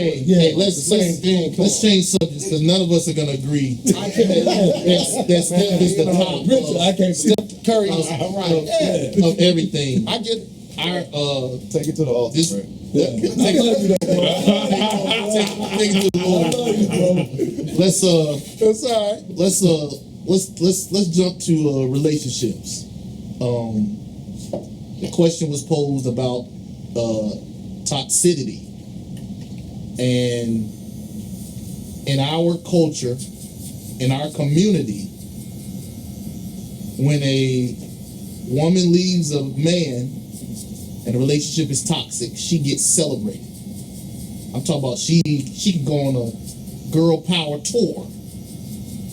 Hey, let's change subjects because none of us are gonna agree. That Steph is the top. I can't. Steph Curry of everything. I get it. Take it to the altar, This- man. Take it to the Lord. Let's That's all right. let's jump to relationships. The question was posed about toxicity, and in our culture, in our community, when a woman leaves a man and the relationship is toxic, she gets celebrated. I'm talking about she can go on a girl power tour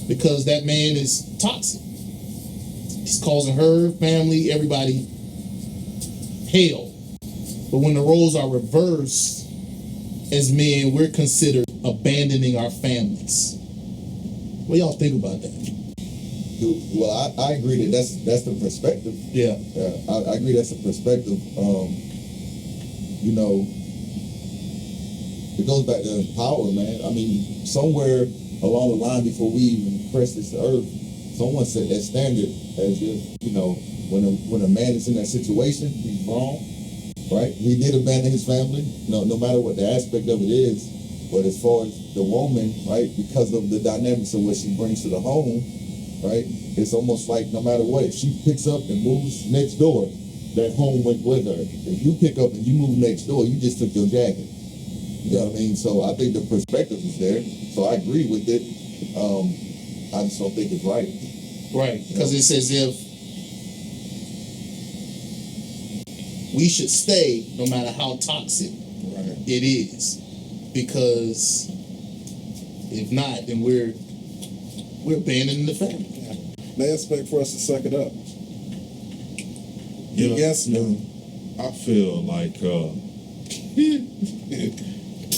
because that man is toxic. He's causing her family, everybody, hell. But when the roles are reversed, as men, we're considered abandoning our families. What y'all think about that? Well, I agree that's the perspective. Yeah. I agree that's the perspective. You know, it goes back to power, man. I mean, somewhere along the line before we even press this earth, someone set that standard as if, you know, when a man is in that situation, he's wrong, right? He did abandon his family, no matter what the aspect of it is. But as far as the woman, right, because of the dynamics of what she brings to the home, right, it's almost like no matter what, if she picks up and moves next door, that home went with her. If you pick up and you move next door, you just took your jacket. You know what I mean? So I think the perspective is there. So I agree with it. I just don't think it's right. Right, because it's as if we should stay no matter how toxic it is. Because if not, then we're abandoning the family. They expect for us to suck it up. Yeah, Yes, no. I feel like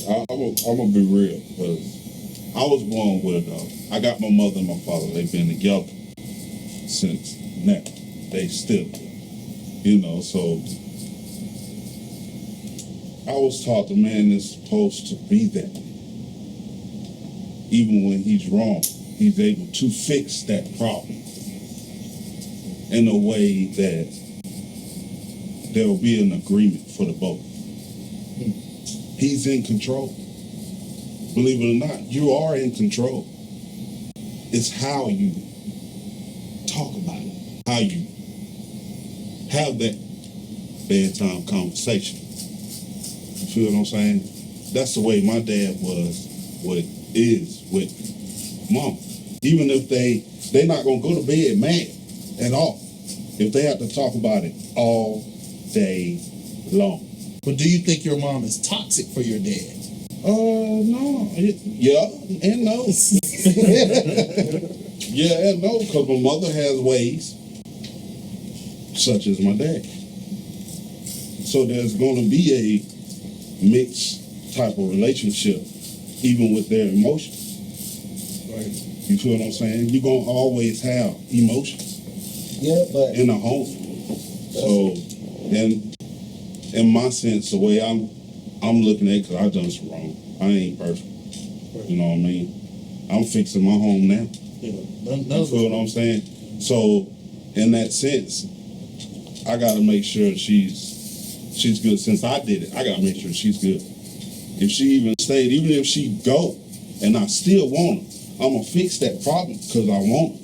I'm gonna be real because I was born with I got my mother and my father. They've been together since now. They still, you know. So I was taught the man is supposed to be that. Even when he's wrong, he's able to fix that problem in a way that there will be an agreement for the both. He's in control. Believe it or not, you are in control. It's how you talk about it, how you have that bedtime conversation. You feel what I'm saying? That's the way my dad was, what is with mom. Even if they're not gonna go to bed mad at all, if they have to talk about it all day long. But do you think your mom is toxic for your dad? No. Yeah and no. Yeah and no, because my mother has ways, such as my dad. So there's going to be a mixed type of relationship, even with their emotions. Right. You feel what I'm saying? You're going to always have emotions in a home. So, and in my sense, the way I'm looking at it, because I've done some wrong. I ain't perfect. You know what I mean? I'm fixing my home now. You feel what I'm saying? So, in that sense, I got to make sure she's good. Since I did it, I got to make sure she's good. If she even stayed, even if she go, and I still want her, I'm going to fix that problem because I want her.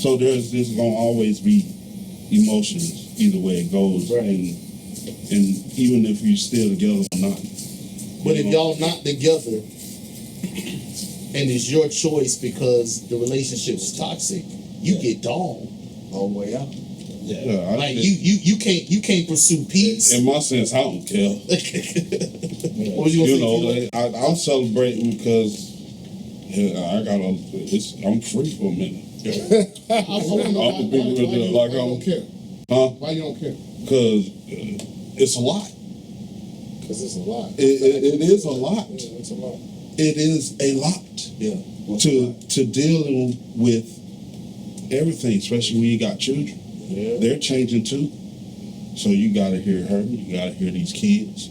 So there's going to always be emotions either way it goes. Right. And even if you're still together or not. But if y'all not together and it's your choice because the relationship's toxic, you get dogged all the way out. Yeah, Like you can't pursue peace. in my sense, I don't care. What was you You gonna say? know, I'm celebrating because I'm free for a minute. I want to know I'm a big why deal, you like don't care. Huh? Why you don't care? Because it's a lot. Because it's a lot. It is a lot. Yeah, it's a lot. It is a lot. Yeah. To dealing with everything, especially when you got children. Yeah. They're changing too. So you got to hear her. You got to hear these kids.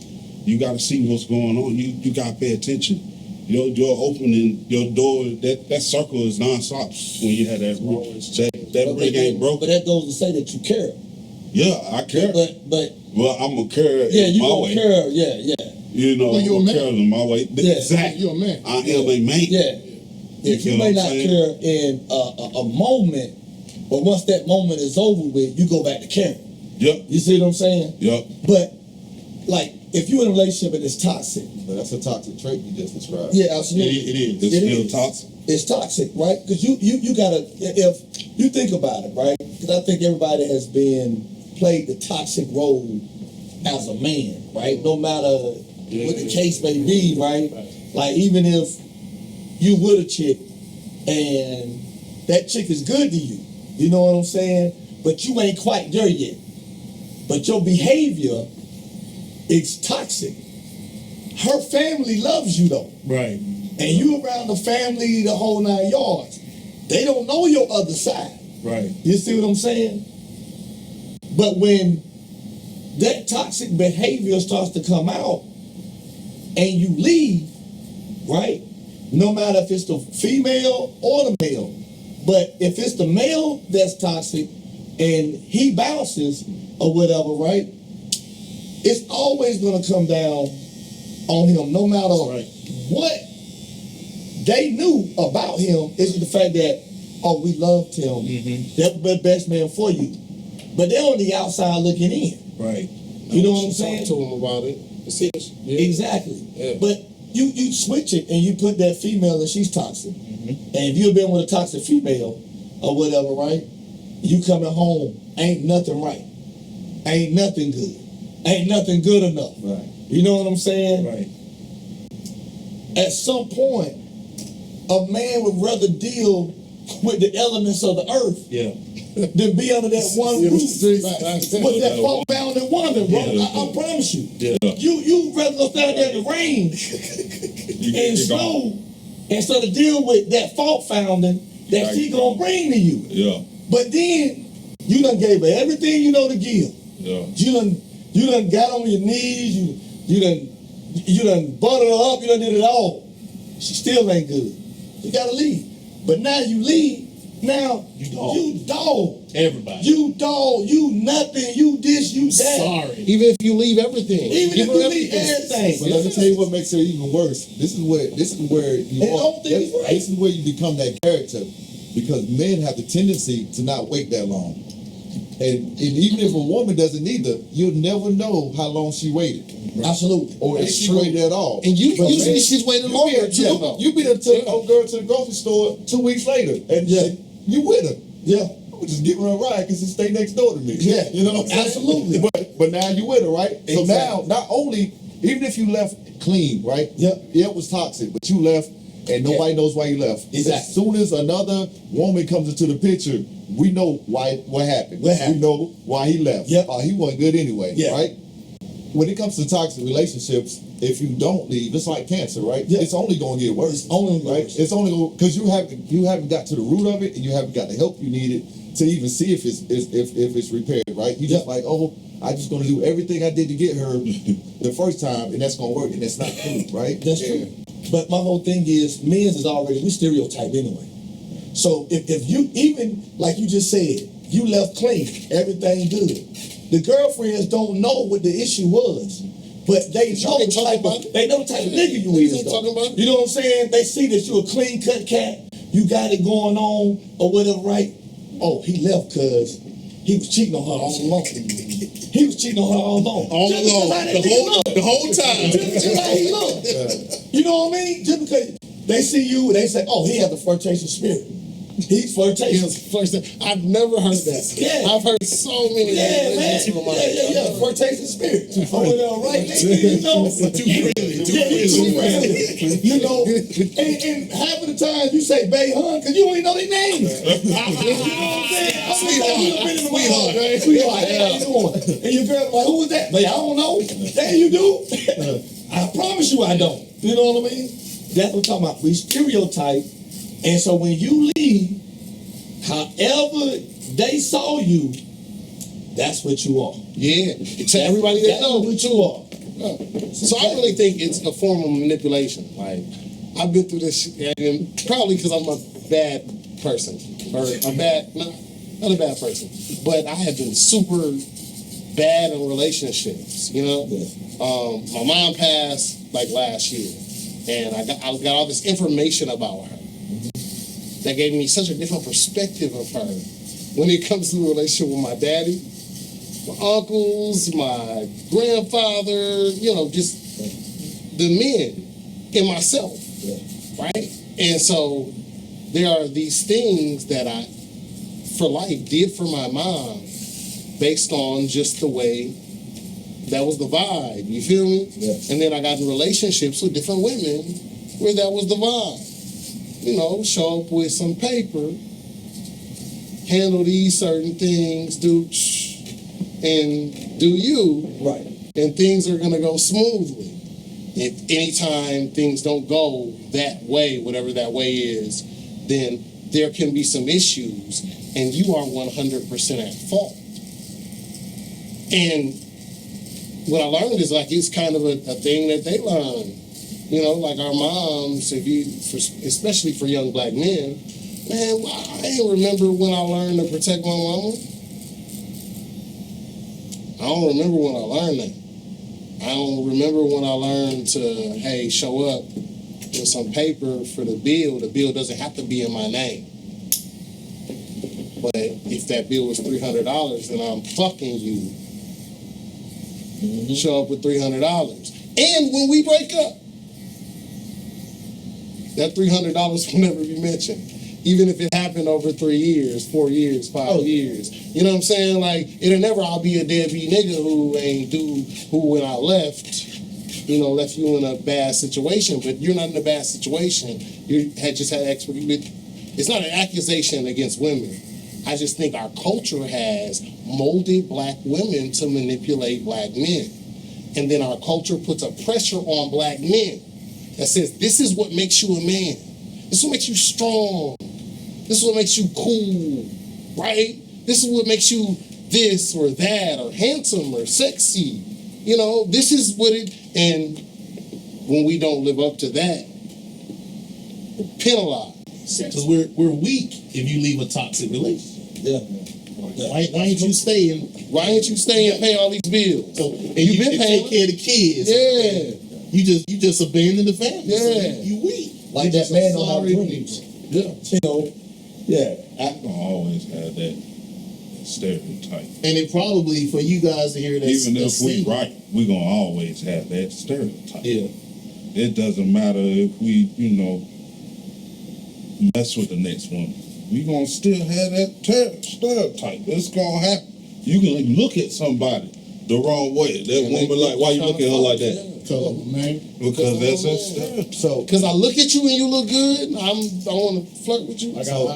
You got to see what's going on. You got to pay attention. You're opening your door. That circle is nonstop when you have that that brick ain't broken. But that goes to say that you care. Yeah, I care. But well, I'm gonna care. Yeah, you my gonna way. care. Yeah. You know, Well, you're I'm a gonna care in my way. Yeah. Exactly. You're a man. I am a man. Yeah. If you may not care in a moment, but once that moment is over with, you go back to caring. Yep. You see what I'm saying? Yep. But like, if you're in a relationship and it's toxic, But that's a toxic trait you just described. yeah, absolutely, It is. It's It still is. toxic. it's toxic, right? Because you gotta, if you think about it, right? Because I think everybody has played the toxic role as a man, right? No matter what the case may be, right? Like, even if you with a chick and that chick is good to you, you know what I'm saying? But you ain't quite there yet. But your behavior is toxic. Her family loves you though. Right. And you around the family the whole 9 yards. They don't know your other side. Right. You see what I'm saying? But when that toxic behavior starts to come out and you leave, right? No matter if it's the female or the male, but if it's the male that's toxic and he bounces or whatever, right? It's always gonna come down on him, no matter what they knew about him. Is the fact that, oh, we loved him. That's the best man for you. But they're on the outside looking in. Right. You know what I'm saying? Talk to him about it. Exactly. Yeah. But you switch it and you put that female and she's toxic. And if you've been with a toxic female or whatever, right? You coming home, ain't nothing right. Ain't nothing good. Ain't nothing good enough. Right. You know what I'm saying? Right. At some point, a man would rather deal with the elements of the earth Yeah. than be under that one Yeah, roof streets. with that folk bounded woman, bro. Yeah. I promise you. Yeah. You rather go stand there in the rain and snow instead of deal with that fault founding that she gonna bring to you. Yeah. But then you done gave her everything you know to give. Yeah. You done got on your knees. You done buttered her up. You done did it all. She still ain't good. You gotta leave. But now you leave. Now you dog. Everybody. You dog. You nothing. You this. You that. Sorry. Even if you leave everything. Even Give if her you leave everything. But let me tell you what makes it even worse. This is where you And I don't think it's right. this is where you become that character, because men have the tendency to not wait that long. And even if a woman doesn't either, you'll never know how long she waited, Absolutely. or if That's she true. waited at all. And you But usually man, she's waiting you longer. be there you be there took old girl to the grocery store 2 weeks later, and you with her. Yeah. I'm just giving her a ride because she stay next door to me. Yeah. You know what I'm saying? Absolutely. But now you with her, right? So Exactly. now, not only, even if you left clean, right? Yeah. Yeah, it was toxic, but you left and nobody knows why you left. Exactly. As soon as another woman comes into the picture, we know what happened. What happened. We know why he left. Yep. He wasn't good anyway, Yeah. right? When it comes to toxic relationships, if you don't leave, it's like cancer, right? Yeah. It's only going to get worse. It's only right? worse. It's only because you haven't got to the root of it, and you haven't got the help you needed to even see if it's repaired, right? You just like, oh, I just gonna do everything I did to get her the first time, and that's gonna work, and that's not true, right? That's true. But my whole thing is, men's is already, we stereotype anyway. So if you, even like you just said, you left clean, everything good. The girlfriends don't know what the issue was, but they know the type of, they know the type of nigga you is though. talking about it. You know what I'm saying? They see that you a clean cut cat, you got it going on or whatever, right? Oh, he left because he was cheating on her all along. He was cheating on her all along. All Just because along. how that nigga look. The whole time. Just because how he look. You know what I mean? Just because they see you, they say, oh, he has a flirtatious spirit. He's flirtatious. I've never heard that. Yeah. I've heard so many. Yeah, man. Yeah. Flirtatious spirit. Oh, well, right? You know. Too friendly. Too friendly. You know, and half of the time you say bae, hun, because you don't even know their names. You know what I'm saying? Sweetheart. Hey, how you doing? And your girl like, who was that? Bae, I don't know. Damn, you do? I promise you I don't. You know what I mean? That's what I'm talking about. We stereotype. And so when you leave, however they saw you, that's what you are. Yeah. Tell everybody that That's know. what you are. So I really think it's a form of manipulation. Like, I've been through this shit, and probably because I'm a bad person. Or a bad, not a bad person. But I have been super bad in relationships, you know? My mom passed, like, last year. And I got all this information about her. That gave me such a different perspective of her when it comes to the relationship with my daddy, my uncles, my grandfather, you know, just the men, and myself, right? And so there are these things that I, for life, did for my mom based on just the way that was the vibe, you feel me? Yeah. And then I got in relationships with different women where that was the vibe. You know, show up with some paper, handle these certain things, and do you, Right. and things are gonna go smoothly. If anytime things don't go that way, whatever that way is, then there can be some issues, and you are 100% at fault. And what I learned is like it's kind of a thing that they learn. You know, like our moms, especially for young black men, man, I ain't remember when I learned to protect my mama. I don't remember when I learned that. I don't remember when I learned to, hey, show up with some paper for the bill. The bill doesn't have to be in my name. But if that bill was $300, then I'm fucking you. Show up with $300. And when we break up, that $300 will never be mentioned. Even if it happened over 3 years, 4 years, 5 years. You know what I'm saying? Like, it'll never, I'll be a deadbeat nigga who when I left, you know, left you in a bad situation. But you're not in a bad situation. You had just had it's not an accusation against women. I just think our culture has molded black women to manipulate black men. And then our culture puts a pressure on black men that says, this is what makes you a man. This is what makes you strong. This is what makes you cool, right? This is what makes you this or that or handsome or sexy. You know, this is what it, and when we don't live up to that, we're penalized. Because we're weak if you leave a toxic relationship. Yeah. Why ain't you staying? Why ain't you staying and pay all these bills? So, and you been paying care of the kids. Yeah. You just abandoned the family. Yeah. So you weak. Like that man don't have Sorry. dreams. Yeah. You know, yeah. I'm gonna always have that stereotype. And it probably for you guys to hear that. Even if we right, we're gonna always have that stereotype. Yeah. It doesn't matter if we, you know, mess with the next woman. We gonna still have that stereotype. It's gonna happen. You can look at somebody the wrong way. That woman like, why you look at her like that? Man. Because that's a stereotype. So Because I look at you and you look good, I want to flirt with you. I So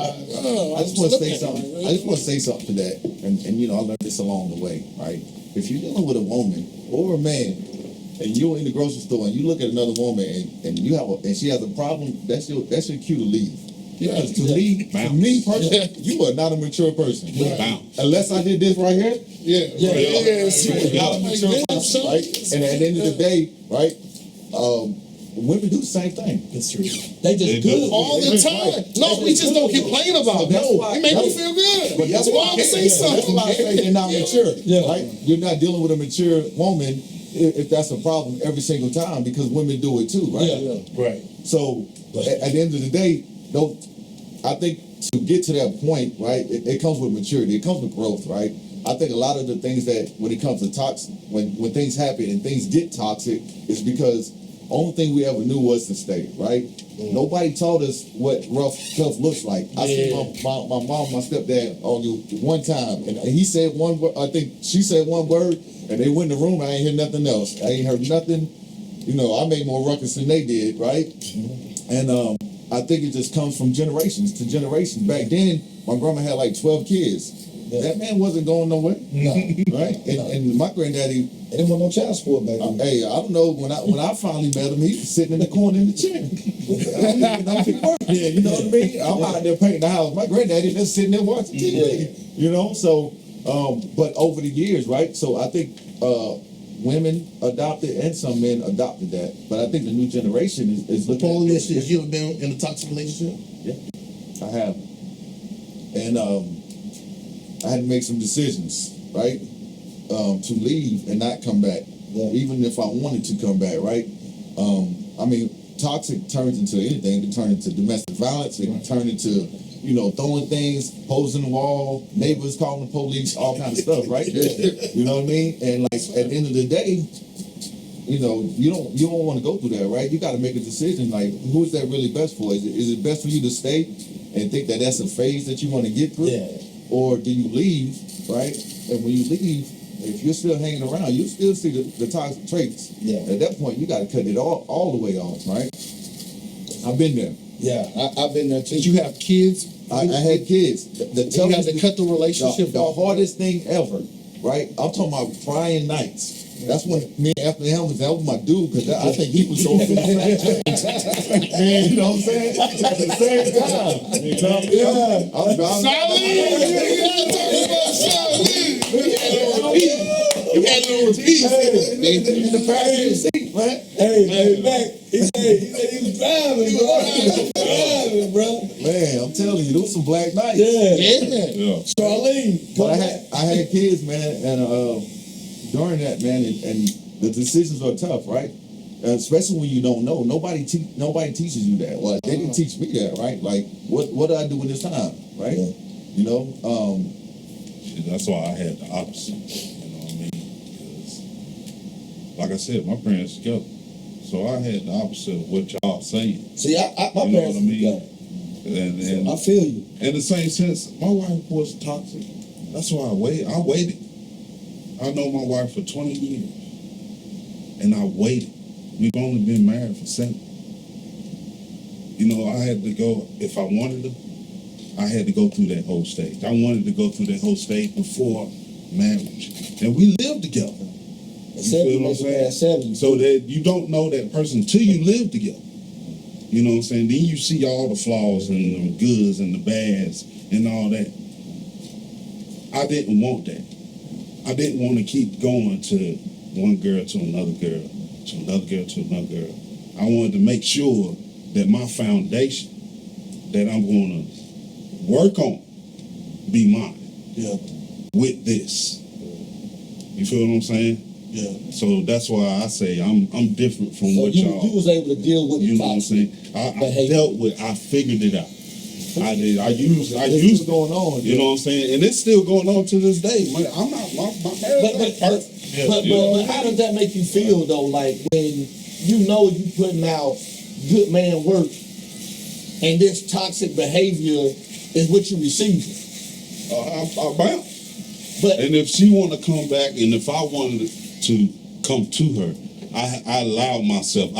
just want to say something. I just want to say something to that, and you know, I learned this along the way, right? If you're dealing with a woman or a man, and you're in the grocery store and you look at another woman and she has a problem, that's your cue to leave. Because to me personally, you are not a mature person. Bounce. Unless I did this right here, Yeah. you are not a mature person, right? And at the end of the day, right? Women do the same thing. That's true. they just They good. do. All the time. No, we just don't complain about it. That's why- It make me feel good. But That's why I'm going to say That's something. why I say they're not mature. Yeah. Right? You're not dealing with a mature woman if that's a problem every single time because women do it too, right? Yeah. Right. So at the end of the day, I think to get to that point, right, it comes with maturity. It comes with growth, right? I think a lot of the things that when it comes to toxic, when things happen and things get toxic, is because only thing we ever knew was to stay, right? Nobody taught us what rough stuff looks like. I see my mom, my stepdad on you one time, and he said one word. I think she said one word, and they went in the room. I ain't hear nothing else. I ain't heard nothing. You know, I made more ruckus than they did, right? And I think it just comes from generations to generations. Back then, my grandma had like 12 kids. That man wasn't going nowhere, No. right? And my granddaddy. They didn't want no child support back then. Hey, I don't know. When I finally met him, he was sitting in the corner in the chair. I don't even know if he worked there. You know what I mean? I'm out there painting the house. My granddaddy just sitting there watching TV. You know, so but over the years, right? So I think women adopted and some men adopted that. But I think the new generation is looking Paul, at this shit. You ever been in a toxic relationship? I have. And I had to make some decisions, right? To leave and not come back. Yeah. Even if I wanted to come back, right? I mean, toxic turns into anything. It can turn into domestic violence. It can turn into, throwing things, holes in the wall, neighbors calling the police, all kind of stuff, right? You know what I mean? And like at the end of the day, you don't want to go through that, right? You got to make a decision. Like, who is that really best for? Is it best for you to stay and think that that's a phase that you want to get through, or do you leave, right? And when you leave, if you're still hanging around, you still see the toxic traits. Yeah. At that point, you got to cut it all the way off, right? I've been there. Yeah, I've been there too. Did you have kids? I had kids. The You had to cut the relationship the off. hardest thing ever, right? I'm talking about crying nights. That's when me and Anthony Helmets, that was my dude, because I think he was going through the same thing. Man, you know what I'm saying? At the same time. You had to repeat. In the passenger seat, man. Hey, Mac, he said he was driving, bro. He was driving, bro. Man, I'm telling you, those some black nights. Yeah. Charlene, But I had kids, man, and during that, man, and the decisions are tough, right? Especially when you don't know. Nobody teaches you that. Well, they didn't teach me that, right? Like, what do I do in this time, right? That's why I had the opposite. You know what I mean? Because, like I said, my parents together. So I had the opposite of what y'all saying. See, my You know what parents I mean? together. And I feel you. in the same sense, my wife was toxic. That's why I waited. I know my wife for 20 years. And I waited. We've only been married for 7. I had to go, if I wanted to, I had to go through that whole stage. I wanted to go through that whole stage before marriage. And we lived together. You feel what I'm saying? So that you don't know that person till you live together. You know what I'm saying? Then you see all the flaws and the goods and the bads and all that. I didn't want that. I didn't want to keep going to one girl to another girl, to another girl to another girl. I wanted to make sure that my foundation that I'm going to work on be mine. Yeah. With this. You feel what I'm saying? Yeah. So that's why I say I'm different from what y'all. You was able to deal with You know what I'm saying? I figured it out. I did. I used going on. You know what I'm saying? And it's still going on to this day. I'm not my marriage. But how does that make you feel though? Like when you putting out good man work, and this toxic behavior is what you receiving. I'm bound. But and if she want to come back, and if I wanted to come to her, I allowed myself.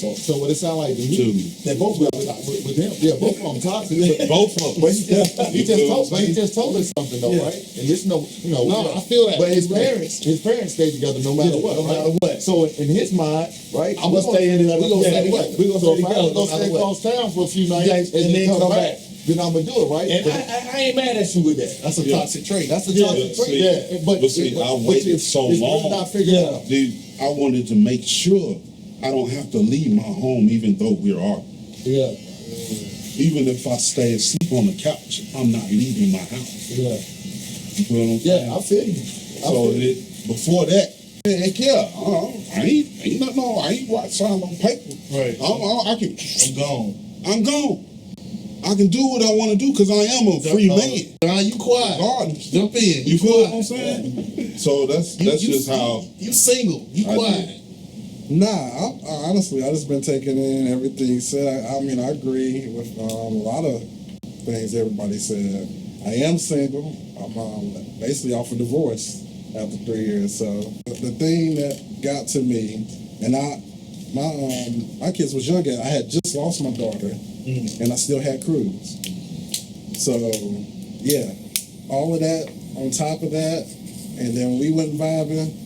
So what it sound like to me? They both with him. Yeah, both of them toxic. Both of them. But he just told us something though, right? And there's no, I feel that. But his parents stay together no matter what. No matter what. So in his mind, right? I'm gonna stay in it. We're gonna stay together. We're gonna So stay if I together. go stay across town for a few nights and then come back, then I'm gonna do it, right? And I ain't mad at you with that. That's a toxic trait. That's a toxic trait. See, Yeah, but see, I waited so long. Not figured out. Dude, I wanted to make sure I don't have to leave my home, even though we're arguing. Yeah. Even if I stay asleep on the couch, I'm not leaving my house. Yeah. You feel what I'm saying? Yeah, I feel you. So before that, heck yeah, I ain't nothing on. I ain't signing on paper. Right. I'm gone. I'm gone. I can do what I want to do because I am a free man. Nah, you quiet. Regardless. Jump in. You feel what I'm saying? So that's just how you single. You I quiet. did. Nah, I honestly, I just been taking in everything you said. I mean, I agree with a lot of things everybody said. I am single. I'm basically off a divorce after 3 years. So the thing that got to me, and my kids was young. I had just lost my daughter, and I still had Cruz. So yeah, all of that on top of that, and then we went vibing.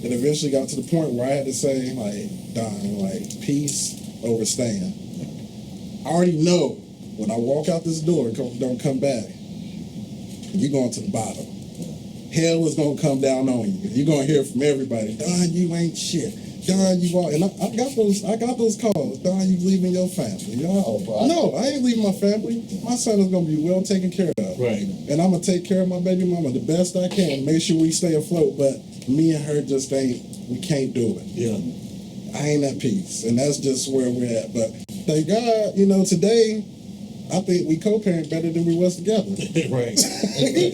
It eventually got to the point where I had to say, like, Don, like, peace over staying. I already know when I walk out this door and don't come back, you're going to the bottom. hell is gonna come down on you. You're gonna hear from everybody, Don, you ain't shit. Don, you are, and I got those calls. Don, you leaving your family? No, I ain't leaving my family. My son is gonna be well taken care of. Right. And I'm gonna take care of my baby mama the best I can. Make sure we stay afloat. But me and her just we can't do it. Yeah. I ain't at peace, and that's just where we're at. But thank God, today, I think we co-parent better than we was together. Right.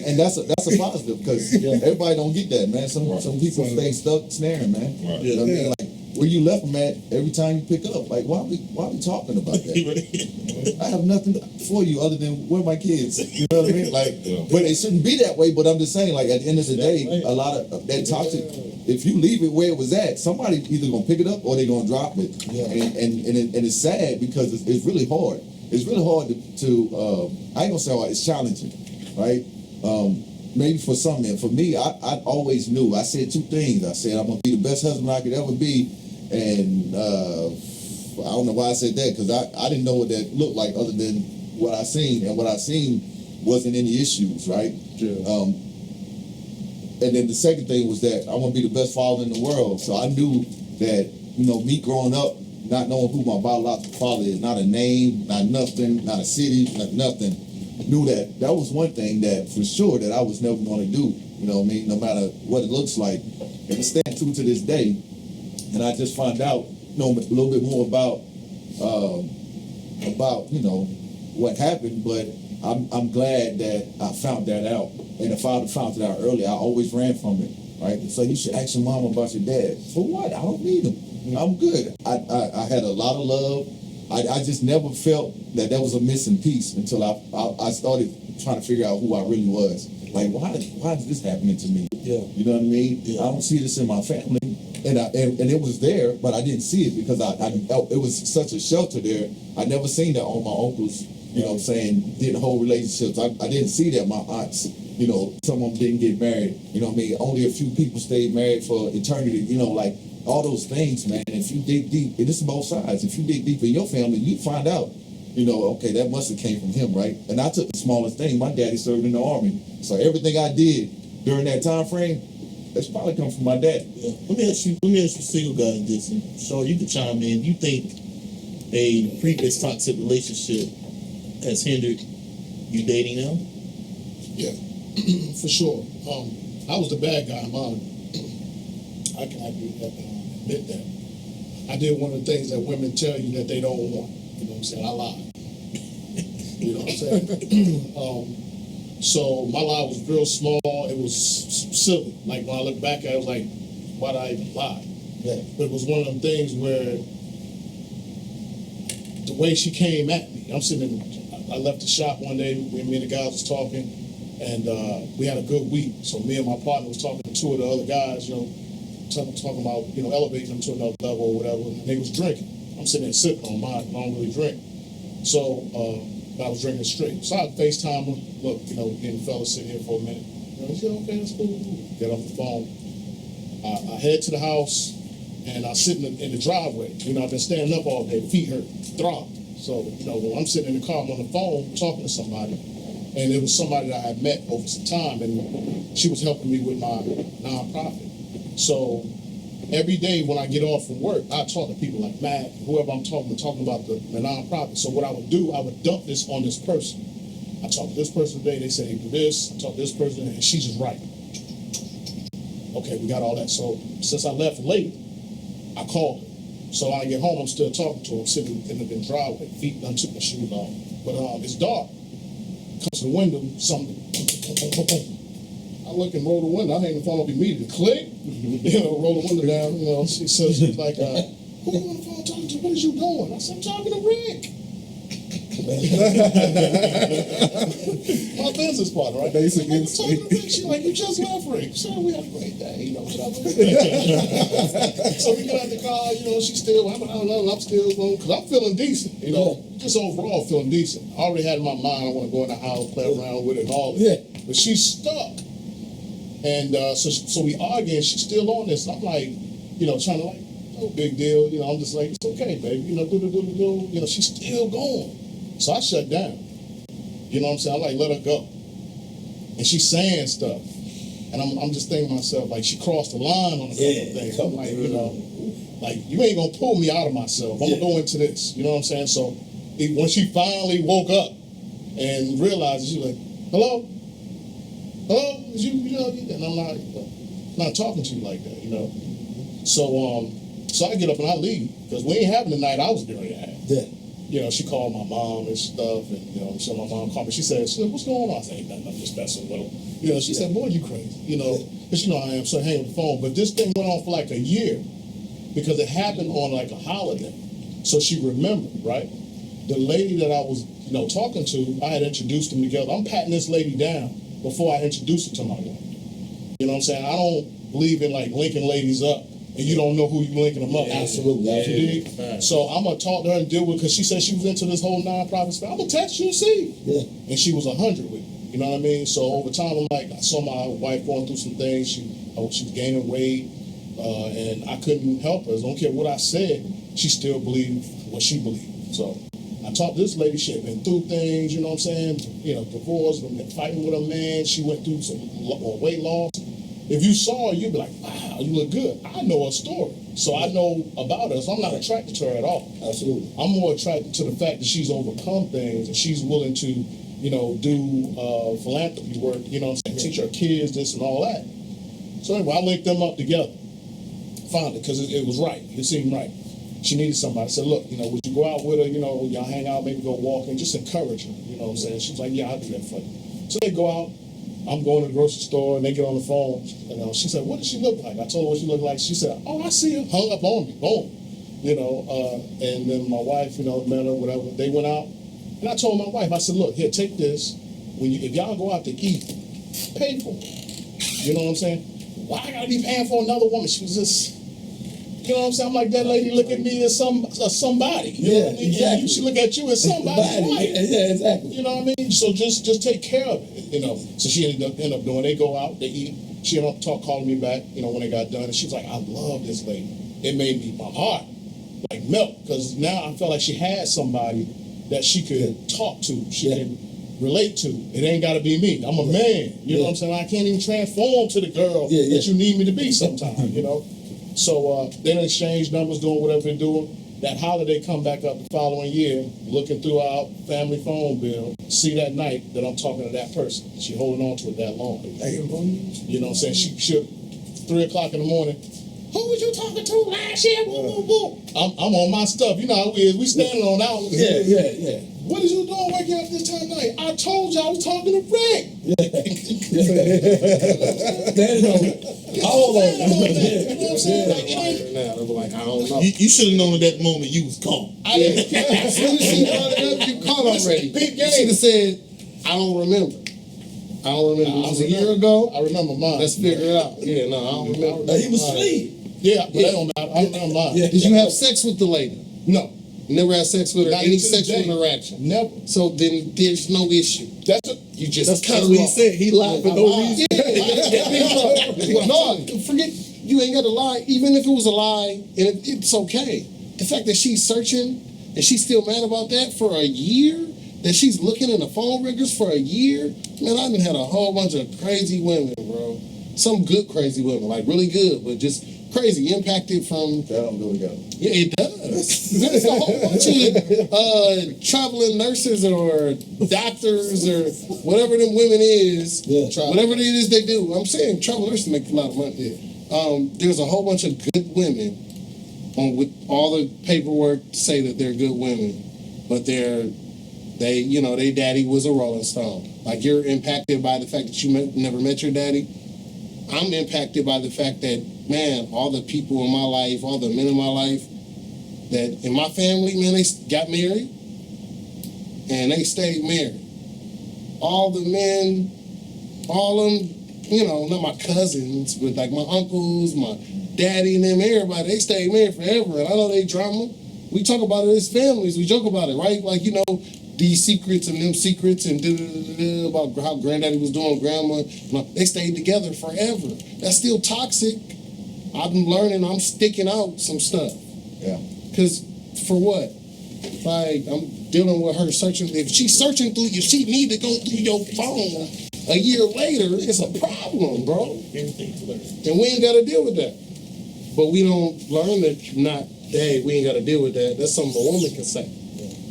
and that's a positive because everybody don't get that, man. Some people stay stuck snaring, man. Right. You know what I mean? Like where you left them at every time you pick up. Like why are we talking about that? I have nothing for you other than where are my kids. You know what I mean? Like, but it shouldn't be that way. But I'm just saying, like at the end of the day, a lot of that toxic. If you leave it where it was at, somebody either gonna pick it up or they gonna drop it. Yeah. And it's sad because it's really hard. It's really hard to I ain't gonna say hard, it's challenging, right? Maybe for some men. For me, I always knew. I said two things. I said I'm gonna be the best husband I could ever be, and I don't know why I said that because I didn't know what that looked like other than what I seen, and what I seen wasn't any issues, right? Yeah. And then the second thing was that I want to be the best father in the world. So I knew that, me growing up, not knowing who my biological father is, not a name, not nothing, not a city, not nothing, knew that was one thing that for sure that I was never going to do, no matter what it looks like. And I stand true to this day. And I just found out, a little bit more about what happened, but I'm glad that I found that out. And if I had found it out earlier, I always ran from it, right? So you should ask your mom about your dad. For what? I don't need him. I'm good. I had a lot of love. I just never felt that was a missing piece until I started trying to figure out who I really was. Like, why is this happening to me? Yeah. You know what I mean? Yeah. I don't see this in my family. And it was there, but I didn't see it because it was such a shelter there. I never seen that on my uncles, did whole relationships. I didn't see that. My aunts, some of them didn't get married. You know what I mean? Only a few people stayed married for eternity, like all those things, man. If you dig deep, and this is both sides, if you dig deep in your family, you find out, okay, that must have came from him, right? And I took the smallest thing. My daddy served in the Army. So everything I did during that time frame, that's probably come from my dad. Yeah. Let me ask you single guys this, and Shaw, you can chime in. You think a previous toxic relationship has hindered you dating now? Yeah, for sure. I was the bad guy, mom. I can admit that. I did one of the things that women tell you that they don't want. You know what I'm saying? I lied. You know what I'm saying? So my lie was real small. It was silly. Like when I look back at it, I was like, why did I even lie? Yeah. But it was one of them things where the way she came at me, I left the shop one day, me and the guys was talking, and we had a good week. So me and my partner was talking to two of the other guys, talking about, elevating them to another level or whatever, and they was drinking. I'm sitting there sipping on mine, I don't really drink. So I was drinking straight. So I FaceTime her, look, me and the fella sit here for a minute. He said, okay, that's cool. Get off the phone. I head to the house, and I sit in the driveway. I've been standing up all day, feet hurt, throb. So, when I'm sitting in the car, I'm on the phone talking to somebody, and it was somebody that I had met over some time, and she was helping me with my nonprofit. So every day when I get off from work, I talk to people like Matt, whoever I'm talking about the nonprofit. So what I would do, I would dump this on this person. I talk to this person today, they say, hey, do this. I talk to this person, and she's just right. Okay, we got all that. So since I left late, I called her. So when I get home, I'm still talking to her. I'm sitting in the driveway, feet done took my shoes off. But it's dark. Comes to the window, something. I look and roll the window. I hang the phone up immediately. Click. Roll the window down. She's like, who you on the phone talking to? What is you doing? I said, I'm talking to Rick. My business partner, right? Basically, I'm talking to Rick. She's like, you just left Rick. So we had a great day, whatever. So we get out the car, she's still, I'm still going, because I'm feeling decent, just overall feeling decent. I already had in my mind, I want to go in the house, play around with it and all that. Yeah. But she's stuck. And so we arguing, she's still on this. I'm like, trying to no big deal. I'm just like, it's okay, baby. Do. She's still going. So I shut down. You know what I'm saying? I let her go. And she's saying stuff. And I'm just thinking to myself, like, she crossed the line on a couple of things. I'm like, you know, like, you ain't gonna pull me out of myself. I'm gonna go into this. You know what I'm saying? So when she finally woke up and realized, she was like, hello? Hello? Is you know? And I'm not talking to you like that, you know? So I get up and I leave, because we ain't having the night I was going to have. Yeah. You know, she called my mom and stuff, and, you know, so my mom called me. She said, what's going on? I said, ain't nothing, I'm just messing with her. You know, she said, boy, you crazy, you know, because, you know, I am, so I hang up the phone. But this thing went on for like a year, because it happened on like a holiday. So she remembered, right? The lady that I was, you know, talking to, I had introduced them together. I'm patting this lady down before I introduced her to my wife. You know what I'm saying? I don't believe in like linking ladies up, and you don't know who you linking them up. Absolutely. You dig? So I'm gonna talk to her and deal with, because she said she was into this whole nonprofit stuff. I'm gonna text you and see. Yeah. And she was 100 with me. You know what I mean? So over time, I'm like, I saw my wife going through some things. She was gaining weight, and I couldn't help her. I don't care what I said. She still believed what she believed. So I talked to this lady. She had been through things. You know what I'm saying? You know, divorce, been fighting with a man. She went through some weight loss. If you saw her, you'd be like, wow, you look good. I know her story. So I know about her. So I'm not attracted to her at all. Absolutely. I'm more attracted to the fact that she's overcome things and she's willing to, you know, do philanthropy work, you know what I'm saying, teach her kids this and all that. So anyway, I linked them up together. Found it, because it was right. It seemed right. She needed somebody. I said, look, you know, would you go out with her, you know, y'all hang out, maybe go walking, just encourage her, you know what I'm saying? She was like, yeah, I'll do that for you. So they go out. I'm going to the grocery store, and they get on the phone. And she said, what does she look like? I told her what she looked like. She said, oh, I see her. Hung up on me. Boom. You know, and then my wife, you know, met her, whatever. They went out. And I told my wife, I said, look, here, take this. If y'all go out to eat, pay for it. You know what I'm saying? Why I got to be paying for another woman? She was just, you know what I'm saying? I'm like, that lady look at me as somebody. You know what I mean? Exactly. She look at you as somebody. Yeah, exactly. You know what I mean? So just take care of it, you know. So she ended up doing, they go out, they eat. She ended up calling me back, you know, when they got done. And she was like, I love this lady. It made me, my heart, like melt. Because now I felt like she had somebody that she could talk to. She could relate to. It ain't got to be me. I'm a man. You know what I'm saying? I can't even transform to the girl that you need me to be sometimes, you know. So they done exchanged numbers, doing whatever they're doing. That holiday come back up the following year, looking through our family phone bill, see that night that I'm talking to that person. She holding on to it that long. You know what I'm saying? She 3 o'clock in the morning, who was you talking to last year? Woo, woo, woo. I'm on my stuff. You know how it is. We standing on ours. Yeah. What is you doing waking up this time of night? I told you I was talking to Rick. Hold on. You know what I'm saying? Now they're like, I don't know. You should have known at that moment you was gone. As soon as she brought it up, you caught already. Big You should have said, I don't remember. I don't remember. It was a year ago. I remember mine. Let's figure it out. Yeah, no, I don't remember. He was asleep. Yeah, but that don't matter. I remember mine. Yeah. Did you have sex with the lady? No. You never had sex with her? Not Any to this sexual day. interaction? Never. So then there's no issue. You just That's kind of what he said. He lied for no reason. No, forget, you ain't got to lie. Even if it was a lie, it's okay. The fact that she's searching and she's still mad about that for a year, that she's looking in the phone records for a year, man, I done had a whole bunch of crazy women, bro. Some good crazy women, like really good, but just crazy, impacted from... That don't go together. Yeah, it does. There's a whole bunch of traveling nurses or doctors or whatever them women is, whatever it is they do. I'm saying travel nurses make a lot of money. There's a whole bunch of good women with all the paperwork to say that they're good women, but they daddy was a Rolling Stone. Like, you're impacted by the fact that you never met your daddy. I'm impacted by the fact that, man, all the people in my life, all the men in my life, that in my family, man, they got married and they stayed married. All the men, all of them, not my cousins, but like my uncles, my daddy and them, everybody, they stayed married forever. And I know they drama. We talk about it as families. We joke about it, right? Like, these secrets and them secrets and about how granddaddy was doing, grandma. They stayed together forever. That's still toxic. I'm learning, I'm sticking out some stuff. Yeah. Because for what? Like, I'm dealing with her searching. If she need to go through your phone a year later, it's a problem, bro. Everything's clear. And we ain't got to deal with that. But we don't learn that hey, we ain't got to deal with that. That's something a woman can say.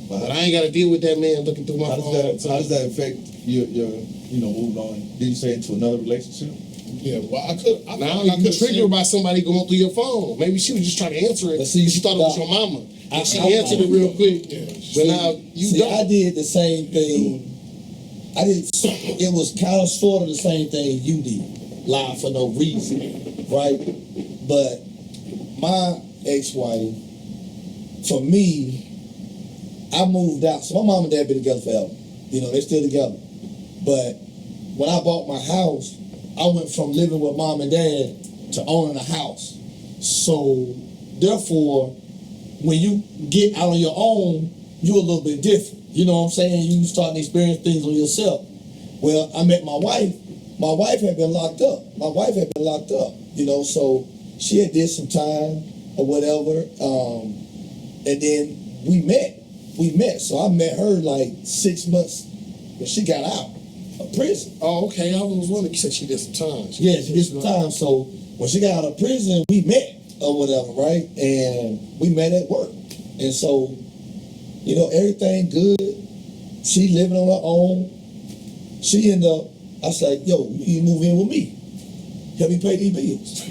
But I ain't got to deal with that man looking through my phone. How does that affect your moving on? Did you say into another relationship? Yeah, well, I could. Now you triggered by somebody going through your phone. Maybe she was just trying to answer it. But see, she thought it was your mama. And she answered it real quick. Yeah. But now you don't. I did the same thing. It was kind of sort of the same thing you did. Lie for no reason, right? But my ex-wife, for me, I moved out. So my mom and dad been together forever. They're still together. But when I bought my house, I went from living with mom and dad to owning a house. So therefore, when you get out on your own, you're a little bit different. You know what I'm saying? You start to experience things on yourself. Well, I met my wife. My wife had been locked up. So she had did some time or whatever. And then we met. So I met her like 6 months when she got out of prison. Oh, okay. I was wondering. You said she did some time. Yeah, she did some time. So when she got out of prison, we met or whatever, right? And we met at work. And so, everything good. She living on her own. She ended up, I said, yo, you move in with me. Help me pay these bills.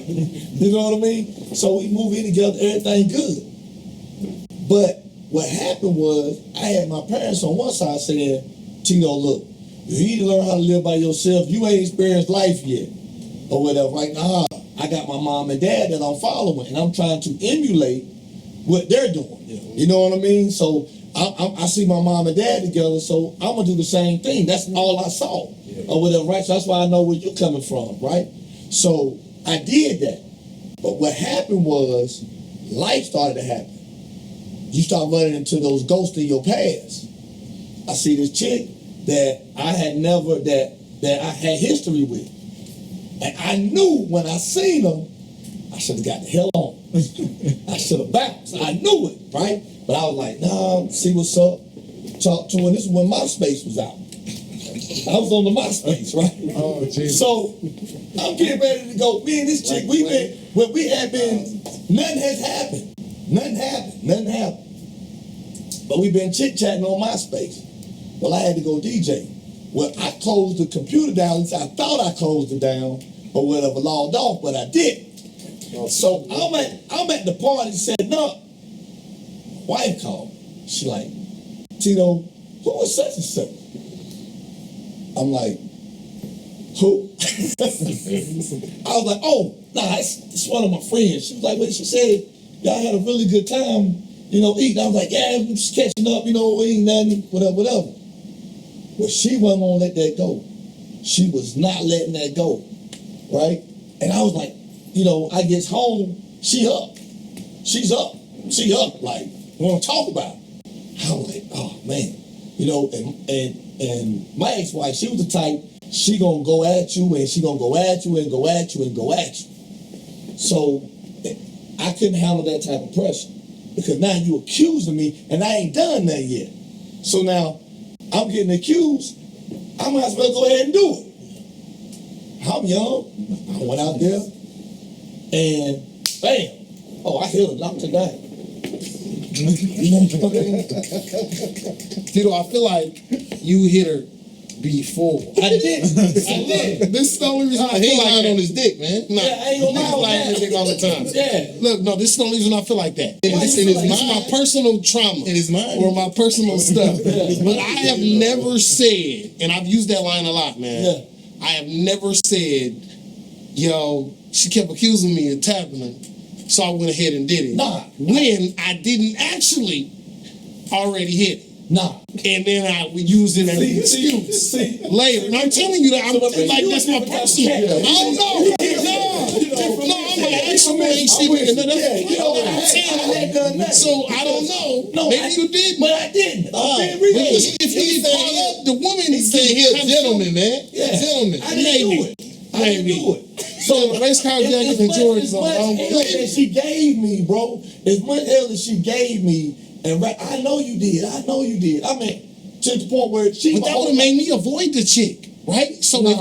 You know what I mean? So we moved in together, everything good. But what happened was, I had my parents on one side saying, Tino, look, you need to learn how to live by yourself. You ain't experienced life yet. Or whatever. Right now, I got my mom and dad that I'm following, and I'm trying to emulate what they're doing. Yeah. You know what I mean? So I see my mom and dad together, so I'm gonna do the same thing. That's all I saw, or whatever, right? So that's why I know where you're coming from, right? So I did that, but what happened was life started to happen. You start running into those ghosts in your past. I see this chick that I had never that I had history with, and I knew when I seen her, I should have got the hell on. I should have bounced. I knew it, right? But I was like, nah, see what's up. Talk to her. This is when MySpace was out. I was on the MySpace, right? Oh, geez. So I'm getting ready to go. Me and this chick, nothing has happened. Nothing happened. But we've been chit-chatting on MySpace. Well, I had to go DJ. Well, I closed the computer down. At least I thought I closed it down or whatever, logged off, but I didn't. So I'm at the party setting up. Wife called. She like, Tino, who was such and such? I'm like, who? I was like, oh, nah, it's one of my friends. She was like, she said, y'all had a really good time, eating. I was like, yeah, I'm just catching up, ain't nothing, whatever. Well, she wasn't gonna let that go. She was not letting that go, right? And I was like, I gets home, she's up, like, want to talk about it. I was like, oh man, and my ex-wife, she was the type, she gonna go at you and she gonna go at you and go at you and go at you. So I couldn't handle that type of pressure because now you accusing me and I ain't done that yet. So now I'm getting accused, I might as well go ahead and do it. I'm young, I went out there and bam, I hit her, knocked her down. You know what I'm saying? Tito, I feel like you hit her before. I did. This is the only reason I feel like lying on his dick, man. Nah, Yeah, I ain't gonna lie niggas on lying on that. their dick all the time. Yeah. Look, no, this is the only reason I feel like that. This in his This is my mind. personal trauma. In his mind. Or my personal stuff. But I have never said, and I've used that line a lot, man. Yeah. I have never said, yo, she kept accusing me of tapping her, so I went ahead and did it. Nah. When I didn't actually already hit it. Nah. And then I would use it as an excuse later. And I'm telling you that that's my personal. I don't know. No, I'm an actual relationship. So I don't know. No, maybe you did. But I didn't. I'm being real. If you get caught up, the woman Said he a gentleman, man. Yeah. Gentleman. I didn't do it. I didn't do it. So race car jacket and George. As much hell that she gave me, bro. As much hell that she gave me, and I know you did. I mean, to the point where she. But that would have made me avoid the chick. right? So It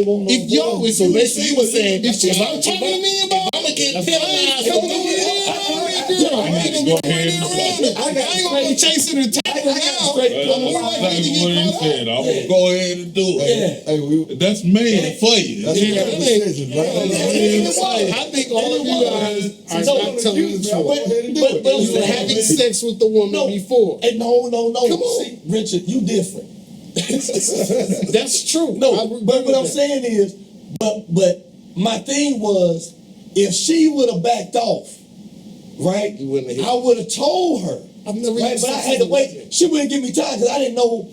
won't no if yo, boy. if you basically was saying, If she if start talking to me about I'm gonna get I penalized, ain't coming over there around me, girl. I ain't gonna be running around her. I ain't gonna chase her to take her out. That's exactly what he said. I'm gonna go ahead and do it. Yeah. That's man for you. That's the decision, right? I think all of you guys are not telling the truth. But You were having sex with the woman before. And no. Come on. See, Richard, you different. That's true. No, but what I'm saying is, but my thing was, if she would have backed off, right, You wouldn't have hit I would have told her. I've never Right, even but I said had to something wait. like that. She wouldn't give me time because I didn't know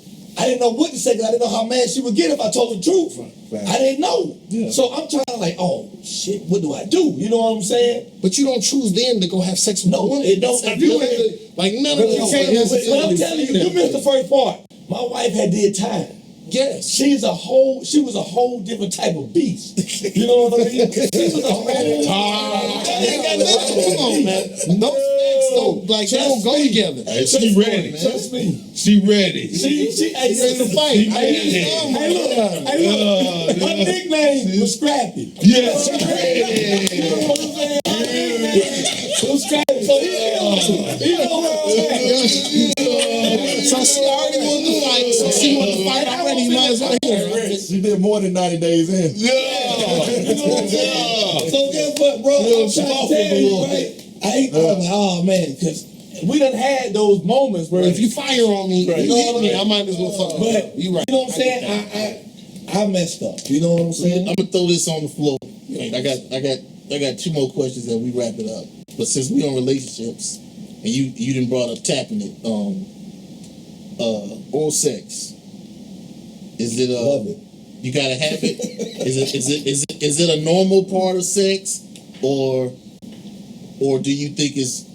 what to say. Because I didn't know how mad she would get if I told the truth. Right. I didn't know. Yeah. So I'm trying to like, oh shit, what do I do? You know what I'm saying? But you don't choose then to go have sex with No, a woman. it don't. If you like none of But this. I'm telling you, you missed the first part. My wife had did time. Yes. She was a whole different type of beast. You know what I mean? She was a whole. Come on, man. No sex, though. Like they don't go together. Hey, she ready. Trust me. She ready. She Ready to fight. Hey, look. My nickname was Scrappy. Yes. You know what I'm saying? It was Scrappy. So you know what I'm saying? So she already won the fight. So she won the fight already. You might as well hear her. She did more than 90 days in. You know what I'm saying? So guess what, bro? I'm trying to tell you, right? I ain't like, oh man, because we done had those moments where If you fire on me, Right. you hit me, I might as well fuck. but You right. you know what I'm saying? I messed up. You know what I'm saying? I'm gonna throw this on the floor. I got two more questions and we wrap it up. But since we on relationships and you didn't brought up tapping it, oral sex. Is it Love it. you gotta have it? Is it a normal part of sex, or do you think it's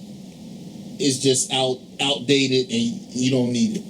just outdated and you don't need it?